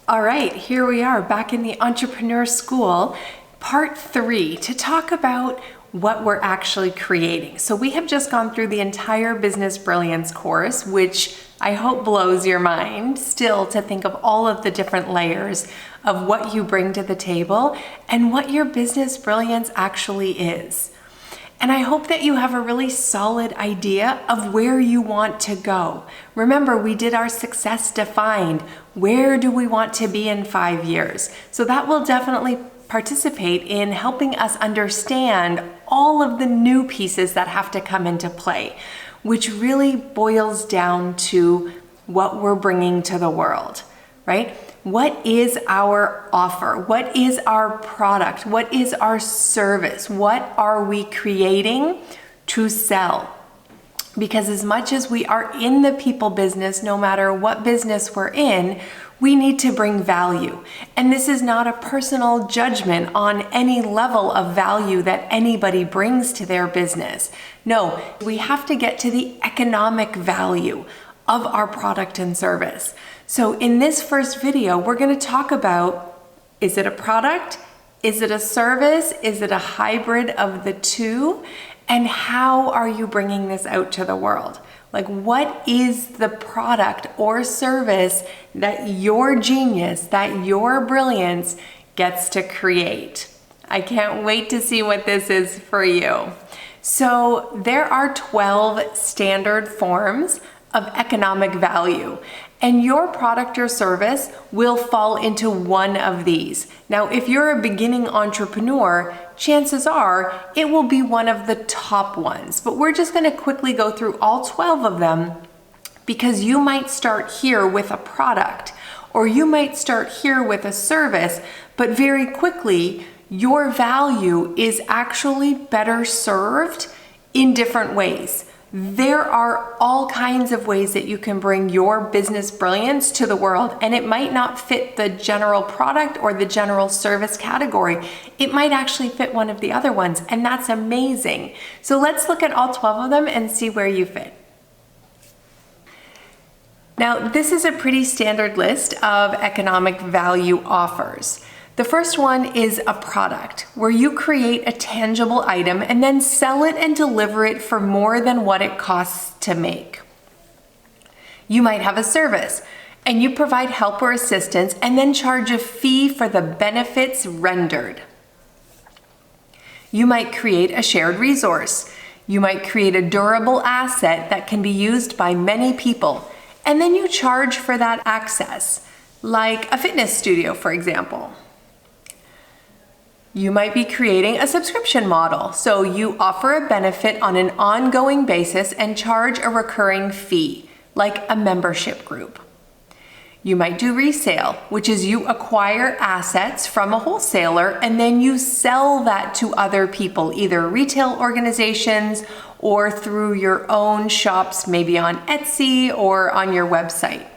All right, here we are back in the Entrepreneur School, part 3, to talk about what we're actually creating. So we have just gone through the entire Business Brilliance course, which I hope blows your mind still to think of all of the different layers of what you bring to the table and what your business brilliance actually is. And I hope that you have a really solid idea of where you want to go. Remember, we did our success defined. Where do we want to be in 5 years? So that will definitely participate in helping us understand all of the new pieces that have to come into play, which really boils down to what we're bringing to the world, right? What is our offer? What is our product? What is our service? What are we creating to sell? Because as much as we are in the people business, no matter what business we're in, we need to bring value. And this is not a personal judgment on any level of value that anybody brings to their business. No, we have to get to the economic value of our product and service. So in this first video, we're going to talk about, is it a product? Is it a service? Is it a hybrid of the two? And how are you bringing this out to the world? Like, what is the product or service that your genius, that your brilliance gets to create? I can't wait to see what this is for you. So there are 12 standard forms of economic value, and your product or service will fall into one of these. Now, if you're a beginning entrepreneur, chances are it will be one of the top ones, but we're just going to quickly go through all 12 of them because you might start here with a product or you might start here with a service, but very quickly your value is actually better served in different ways. There are all kinds of ways that you can bring your business brilliance to the world, and it might not fit the general product or the general service category. It might actually fit one of the other ones, and that's amazing. So let's look at all 12 of them and see where you fit. Now, this is a pretty standard list of economic value offers. The first one is a product, where you create a tangible item and then sell it and deliver it for more than what it costs to make. You might have a service, and you provide help or assistance and then charge a fee for the benefits rendered. You might create a shared resource. You might create a durable asset that can be used by many people, and then you charge for that access, like a fitness studio, for example. You might be creating a subscription model, so you offer a benefit on an ongoing basis and charge a recurring fee, like a membership group. You might do resale, which is you acquire assets from a wholesaler and then you sell that to other people, either retail organizations or through your own shops, maybe on Etsy or on your website.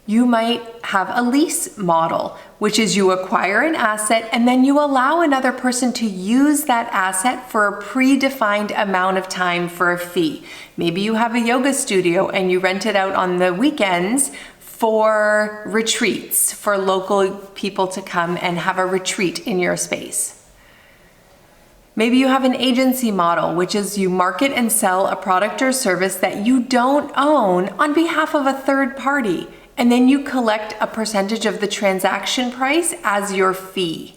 You might have a lease model, which is you acquire an asset and then you allow another person to use that asset for a predefined amount of time for a fee. Maybe you have a yoga studio and you rent it out on the weekends for retreats, for local people to come and have a retreat in your space. Maybe you have an agency model, which is you market and sell a product or service that you don't own on behalf of a third party. And then you collect a percentage of the transaction price as your fee.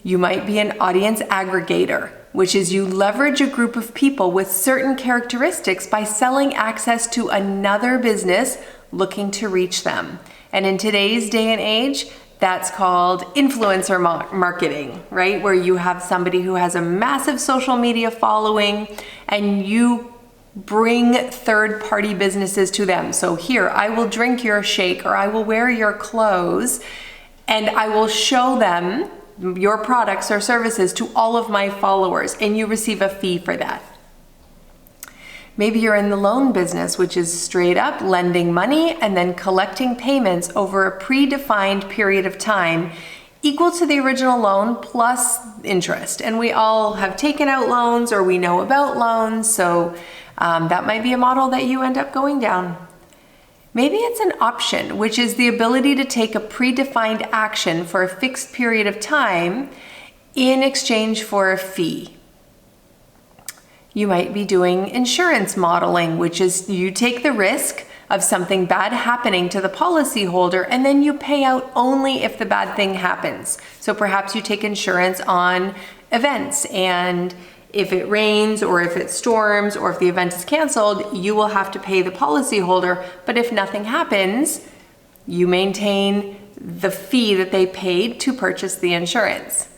You might be an audience aggregator, which is you leverage a group of people with certain characteristics by selling access to another business looking to reach them. And in today's day and age, that's called influencer marketing, right? Where you have somebody who has a massive social media following and you bring third-party businesses to them. So here, I will drink your shake or I will wear your clothes and I will show them your products or services to all of my followers and you receive a fee for that. Maybe you're in the loan business, which is straight up lending money and then collecting payments over a predefined period of time equal to the original loan plus interest. And we all have taken out loans or we know about loans, so that might be a model that you end up going down. Maybe it's an option, which is the ability to take a predefined action for a fixed period of time in exchange for a fee. You might be doing insurance modeling, which is you take the risk of something bad happening to the policyholder and then you pay out only if the bad thing happens. So perhaps you take insurance on events, and if it rains or if it storms or if the event is canceled, you will have to pay the policyholder. But if nothing happens, you maintain the fee that they paid to purchase the insurance.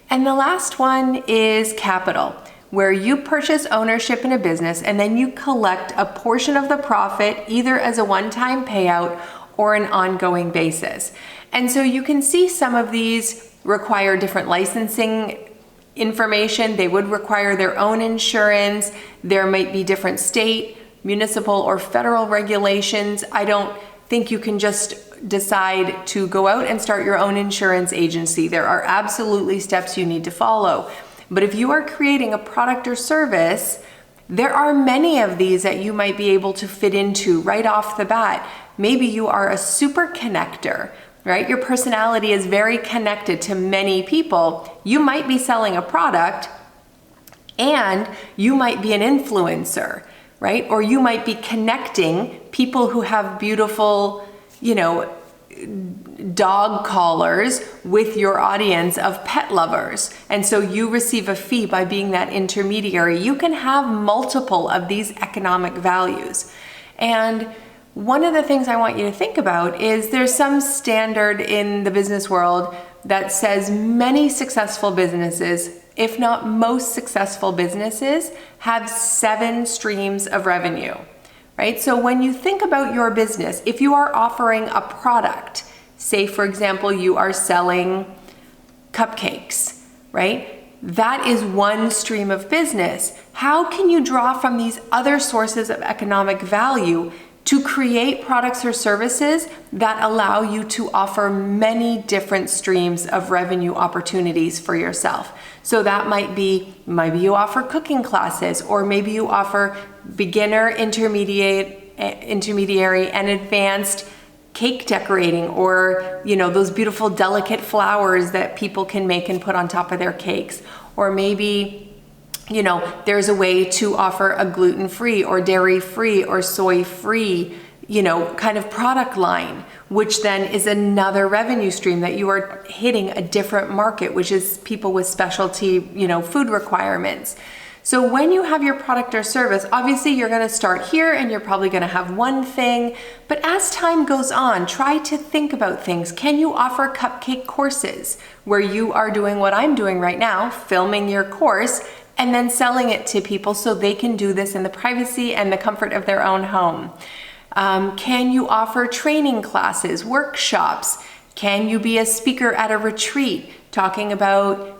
And the last one is capital, where you purchase ownership in a business and then you collect a portion of the profit either as a one-time payout or an ongoing basis. And so you can see some of these require different licensing information. They would require their own insurance. There might be different state, municipal, or federal regulations. I don't think you can just decide to go out and start your own insurance agency. There are absolutely steps you need to follow. But if you are creating a product or service, there are many of these that you might be able to fit into right off the bat. Maybe you are a super connector, right? Your personality is very connected to many people. You might be selling a product and you might be an influencer, right? Or you might be connecting people who have beautiful, dog collars with your audience of pet lovers. And so you receive a fee by being that intermediary. You can have multiple of these economic values. And one of the things I want you to think about is there's some standard in the business world that says many successful businesses, if not most successful businesses, have 7 streams of revenue, right? So when you think about your business, if you are offering a product, say for example, you are selling cupcakes, right? That is one stream of business. How can you draw from these other sources of economic value to create products or services that allow you to offer many different streams of revenue opportunities for yourself? So that might be, maybe you offer cooking classes, or maybe you offer beginner, intermediary, and advanced cake decorating, or those beautiful delicate flowers that people can make and put on top of their cakes. Or maybe there's a way to offer a gluten-free or dairy-free or soy-free, kind of product line, which then is another revenue stream that you are hitting a different market, which is people with specialty, food requirements. So when you have your product or service, obviously you're going to start here and you're probably going to have one thing, but as time goes on, try to think about things. Can you offer cupcake courses where you are doing what I'm doing right now, filming your course, and then selling it to people so they can do this in the privacy and the comfort of their own home? Can you offer training classes, workshops? Can you be a speaker at a retreat talking about,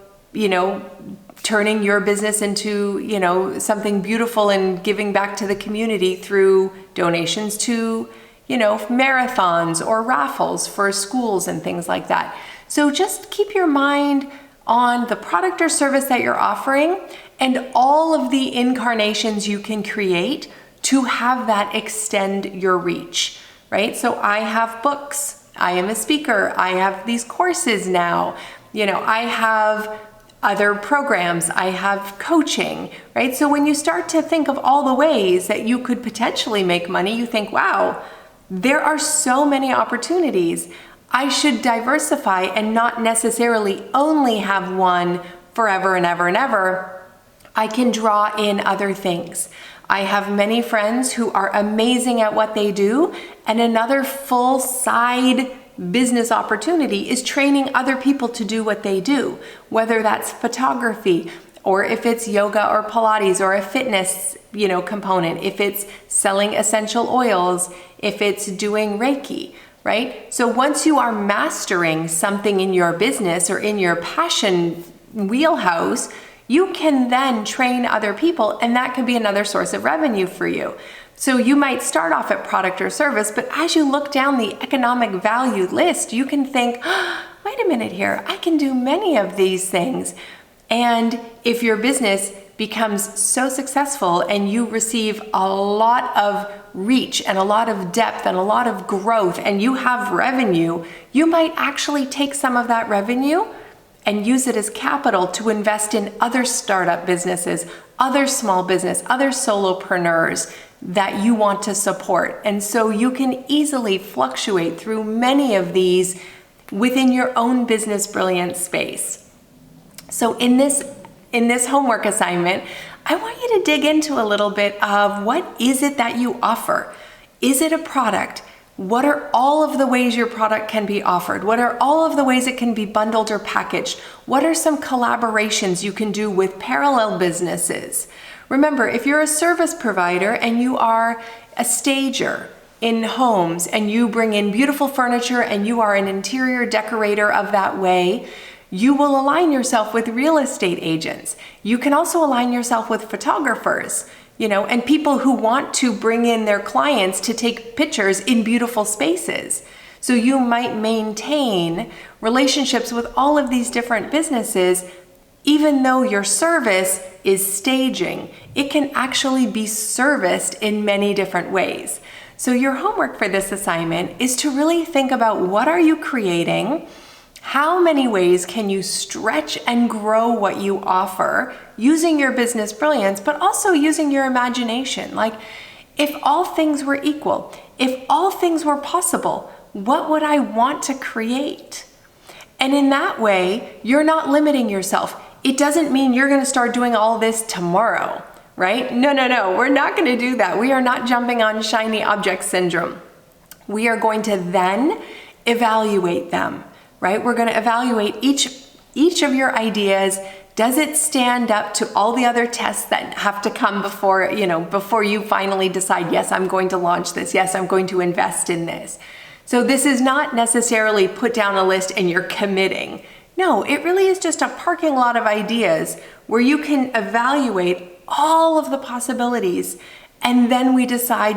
turning your business into, something beautiful and giving back to the community through donations to, marathons or raffles for schools and things like that. So just keep your mind on the product or service that you're offering and all of the incarnations you can create to have that extend your reach, right? So I have books, I am a speaker, I have these courses now, I have other programs, I have coaching, right? So when you start to think of all the ways that you could potentially make money, you think, wow, there are so many opportunities. I should diversify and not necessarily only have one forever and ever and ever. I can draw in other things. I have many friends who are amazing at what they do, and another full side business opportunity is training other people to do what they do, whether that's photography, or if it's yoga or Pilates or a fitness, component, if it's selling essential oils, if it's doing Reiki, right? So once you are mastering something in your business or in your passion wheelhouse, you can then train other people, and that can be another source of revenue for you. So you might start off at product or service, but as you look down the economic value list, you can think, oh, wait a minute here, I can do many of these things. And if your business becomes so successful and you receive a lot of reach and a lot of depth and a lot of growth and you have revenue, you might actually take some of that revenue and use it as capital to invest in other startup businesses, other small business, other solopreneurs that you want to support. And so you can easily fluctuate through many of these within your own business brilliance space. So in this homework assignment, I want you to dig into a little bit of what is it that you offer? Is it a product? What are all of the ways your product can be offered? What are all of the ways it can be bundled or packaged? What are some collaborations you can do with parallel businesses? Remember, if you're a service provider and you are a stager in homes and you bring in beautiful furniture and you are an interior decorator of that way, you will align yourself with real estate agents. You can also align yourself with photographers, and people who want to bring in their clients to take pictures in beautiful spaces. So you might maintain relationships with all of these different businesses, even though your service is staging. It can actually be serviced in many different ways. So your homework for this assignment is to really think about what are you creating? How many ways can you stretch and grow what you offer using your business brilliance, but also using your imagination? Like, if all things were equal, if all things were possible, what would I want to create? And in that way, you're not limiting yourself. It doesn't mean you're going to start doing all this tomorrow, right? No, we're not going to do that. We are not jumping on shiny object syndrome. We are going to then evaluate them. Right? We're going to evaluate each of your ideas. Does it stand up to all the other tests that have to come before you finally decide, yes, I'm going to launch this. Yes, I'm going to invest in this. So this is not necessarily put down a list and you're committing. No, it really is just a parking lot of ideas where you can evaluate all of the possibilities. And then we decide,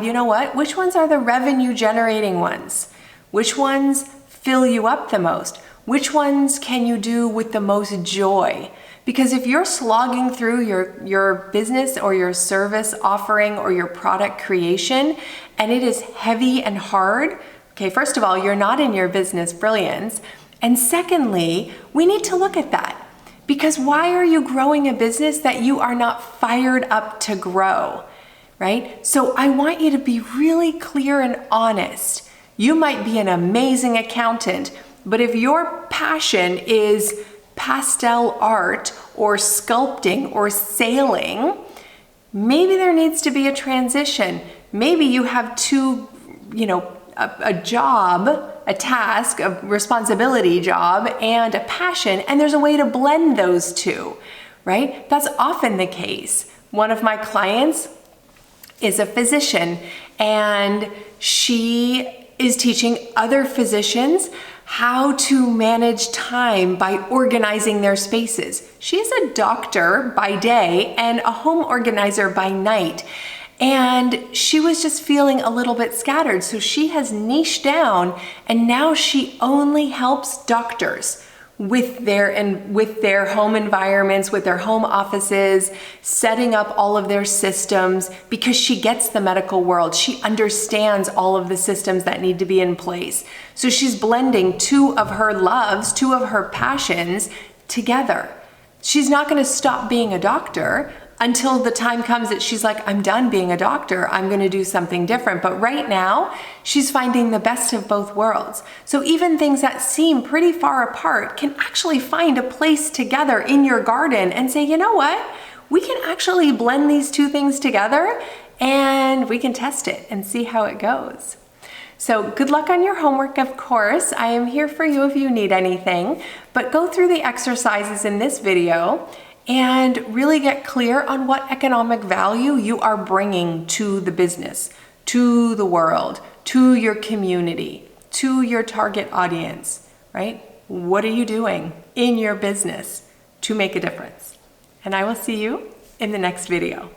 which ones are the revenue generating ones? Which ones fill you up the most? Which ones can you do with the most joy? Because if you're slogging through your business or your service offering or your product creation and it is heavy and hard, okay, first of all, you're not in your business brilliance. And secondly, we need to look at that. Because why are you growing a business that you are not fired up to grow, right? So I want you to be really clear and honest. You might be an amazing accountant, but if your passion is pastel art or sculpting or sailing, maybe there needs to be a transition. Maybe you have a job, a task, a responsibility job, and a passion, and there's a way to blend those two, right? That's often the case. One of my clients is a physician, and she is teaching other physicians how to manage time by organizing their spaces. She's a doctor by day and a home organizer by night. And she was just feeling a little bit scattered. So she has niched down and now she only helps doctors with their home environments, with their home offices, setting up all of their systems, because she gets the medical world. She understands all of the systems that need to be in place. So she's blending two of her loves, two of her passions together. She's not going to stop being a doctor until the time comes that she's like, I'm done being a doctor, I'm going to do something different. But right now, she's finding the best of both worlds. So even things that seem pretty far apart can actually find a place together in your garden and say, you know what? We can actually blend these two things together and we can test it and see how it goes. So good luck on your homework, of course. I am here for you if you need anything, but go through the exercises in this video and really get clear on what economic value you are bringing to the business, to the world, to your community, to your target audience, right? What are you doing in your business to make a difference? And I will see you in the next video.